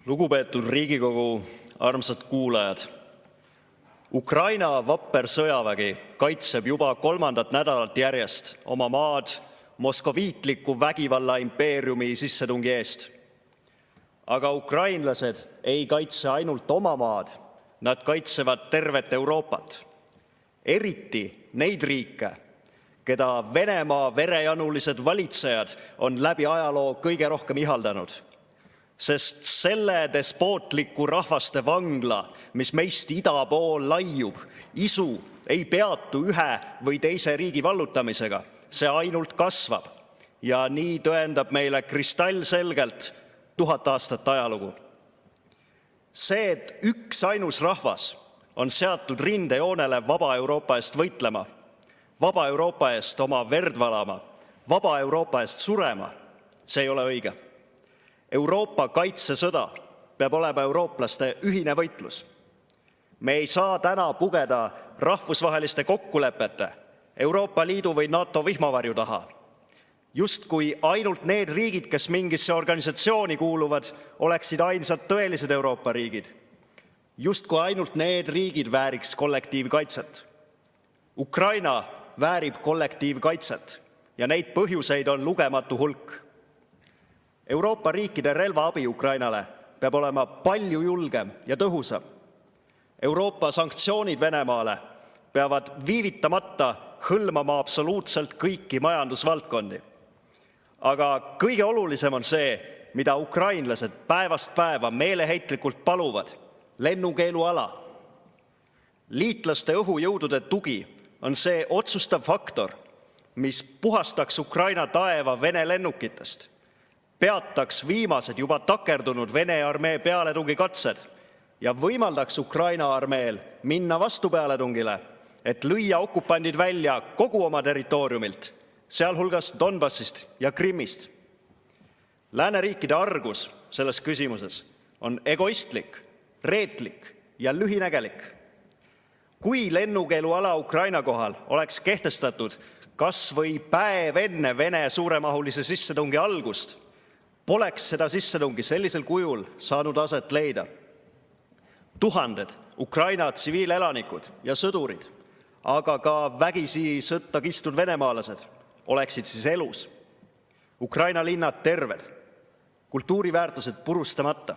Lugupeetud Riigikogu, armsad kuulajad! Ukraina vapper sõjavägi kaitseb juba 3. nädalat järjest oma maad moskoviitliku vägivalla impeeriumi sissetungi eest. Aga ukrainlased ei kaitse ainult oma maad, nad kaitsevad tervet Euroopat. Eriti neid riike, keda Venemaa verejanulised valitsejad on läbi ajaloo kõige rohkem ihaldanud. Sest selle despootliku rahvaste vangla, mis meist ida pool laiub, isu ei peatu ühe või teise riigi vallutamisega, see ainult kasvab. Ja nii tõendab meile kristallselgelt 1000 aastat ajalugu. See, et üksainus rahvas on seatud rindejoonele vaba Euroopa eest võitlema, vaba Euroopa eest oma verd valama, vaba Euroopa eest surema, see ei ole õige. Euroopa kaitsesõda peab olema eurooplaste ühine võitlus. Me ei saa täna pugeda rahvusvaheliste kokkulepete, Euroopa Liidu või NATO vihmavarju taha. Justkui ainult need riigid, kes mingisse organisatsiooni kuuluvad, oleksid ainsad tõelised Euroopa riigid. Justkui ainult need riigid vääriks kollektiivkaitset. Ukraina väärib kollektiivkaitset ja neid põhjuseid on lugematu hulk. Euroopa riikide relvaabi Ukrainale peab olema palju julgem ja tõhusam. Euroopa sanktsioonid Venemaale peavad viivitamata hõlmama absoluutselt kõiki majandusvaldkondi. Aga kõige olulisem on see, mida ukrainlased päevast päeva meeleheitlikult paluvad – lennukeeluala. Liitlaste õhujõudude tugi on see otsustav faktor, mis puhastaks Ukraina taeva Vene lennukitest, peataks viimased juba takerdunud Vene armee pealetungi katsed ja võimaldaks Ukraina armeel minna vastupealetungile, et lüüa okupandid välja kogu oma territooriumilt, sealhulgas Donbassist ja Krimmist. Lääneriikide argus selles küsimuses on egoistlik, reetlik ja lühinägelik. Kui lennukeeluala Ukraina kohal oleks kehtestatud kas või päev enne Vene suuremahulise sissetungi algust, poleks seda sissetungi sellisel kujul saanud aset leida. Tuhanded Ukraina tsiviilelanikud ja sõdurid, aga ka vägisi sõtta kistud venemaalased oleksid siis elus. Ukraina linnad terved, kultuuriväärtused purustamata.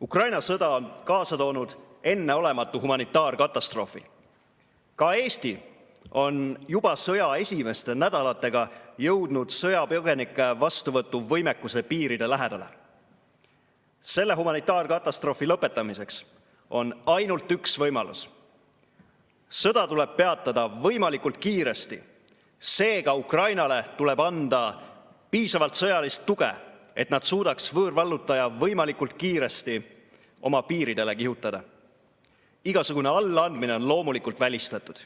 Ukraina sõda on kaasa toonud enneolematu humanitaarkatastroofi. Ka Eesti on juba sõja esimeste nädalatega jõudnud sõjapõgenike vastuvõtu võimekuse piiride lähedale. Selle humanitaarkatastroofi lõpetamiseks on ainult üks võimalus. Sõda tuleb peatada võimalikult kiiresti. Seega Ukrainale tuleb anda piisavalt sõjalist tuge, et nad suudaks võõrvallutaja võimalikult kiiresti oma piiridele kihutada. Igasugune allaandmine on loomulikult välistatud,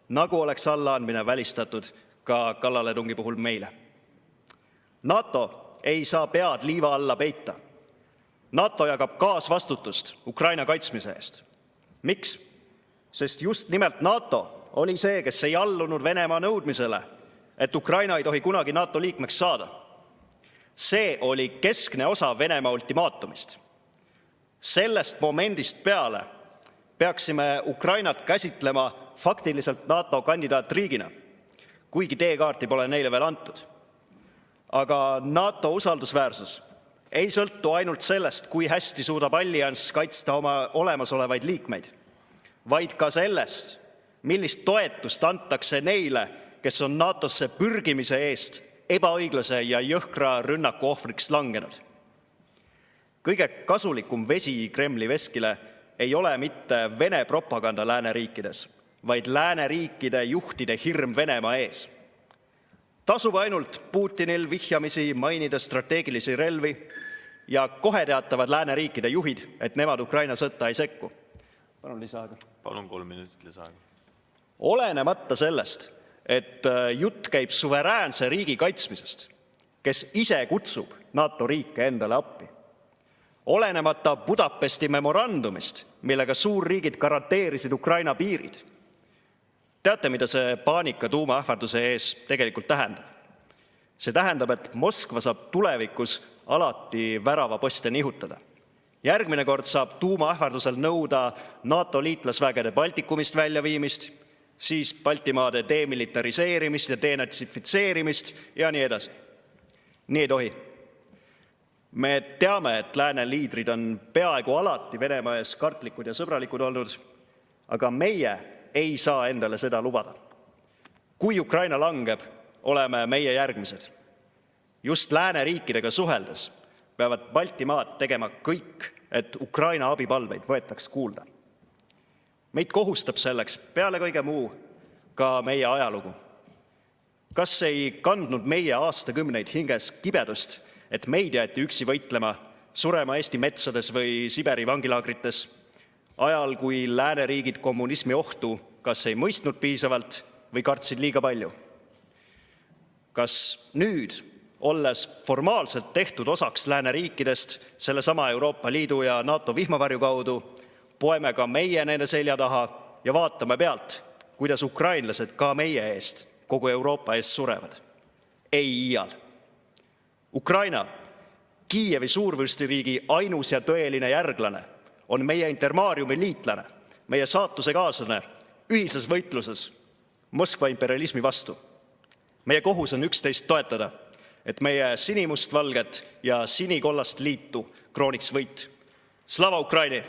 nagu oleks allaandmine välistatud ka kallaletungi puhul meile. NATO ei saa pead liiva alla peita. NATO jagab kaasvastutust Ukraina kaitsmise eest. Miks? Sest just nimelt NATO oli see, kes ei allunud Venemaa nõudmisele, et Ukraina ei tohi kunagi NATO liikmeks saada. See oli keskne osa Venemaa ultimaatumist. Sellest momendist peale peaksime Ukrainat käsitlema faktiliselt NATO kandidaatriigina, kuigi teekaarti pole neile veel antud. Aga NATO usaldusväärsus ei sõltu ainult sellest, kui hästi suudab allianss kaitsta oma olemasolevaid liikmeid, vaid ka sellest, millist toetust antakse neile, kes on NATOsse pürgimise eest ebaõiglase ja jõhkra rünnaku ohvriks langenud. Kõige kasulikum vesi Kremli veskile ei ole mitte Vene propaganda lääneriikides, vaid lääneriikide juhtide hirm Venemaa ees. Tasub ainult Putinil vihjamisi mainida strateegilisi relvi ja kohe teatavad lääneriikide juhid, et nemad Ukraina sõtta ei sekku. Palun lisaaega. Palun 3 minutit lisaaega. Olenemata sellest, et jutt käib suveräänse riigi kaitsmisest, kes ise kutsub NATO riike endale appi. Olenemata Budapesti memorandumist, millega suurriigid garanteerisid Ukraina piirid. Teate, mida see paanika tuumaähvarduse ees tegelikult tähendab? See tähendab, et Moskva saab tulevikus alati väravaposte nihutada. Järgmine kord saab tuumaähvardusel nõuda NATO liitlasvägede Baltikumist väljaviimist, siis Baltimaade demilitariseerimist ja denatsifitseerimist ja nii edasi. Nii ei tohi. Me teame, et lääne liidrid on peaaegu alati Venemaa ees kartlikud ja sõbralikud olnud, aga meie ei saa endale seda lubada. Kui Ukraina langeb, oleme meie järgmised. Just lääneriikidega suheldes peavad Baltimaad tegema kõik, et Ukraina abipalveid võetaks kuulda. Meid kohustab selleks peale kõige muu ka meie ajalugu. Kas ei kandnud meie aastakümneid hinges kibedust, et meid jäeti üksi võitlema, surema Eesti metsades või Siberi vangilaagrites, ajal kui lääneriigid kommunismi ohtu kas ei mõistnud piisavalt või kartsid liiga palju? Kas nüüd, olles formaalselt tehtud osaks lääneriikidest sellesama Euroopa Liidu ja NATO vihmavarju kaudu, poeme ka meie nende selja taha ja vaatame pealt, kuidas ukrainlased ka meie eest, kogu Euroopa eest surevad? Ei iial. Ukraina, Kiievi suurvürstiriigi ainus ja tõeline järglane, on meie intermaariumi liitlane, meie saatuse kaaslane, ühises võitluses Moskva imperialismi vastu. Meie kohus on üksteist toetada, et meie sinimustvalget ja sinikollast liitu krooniks võit. Slava Ukraini!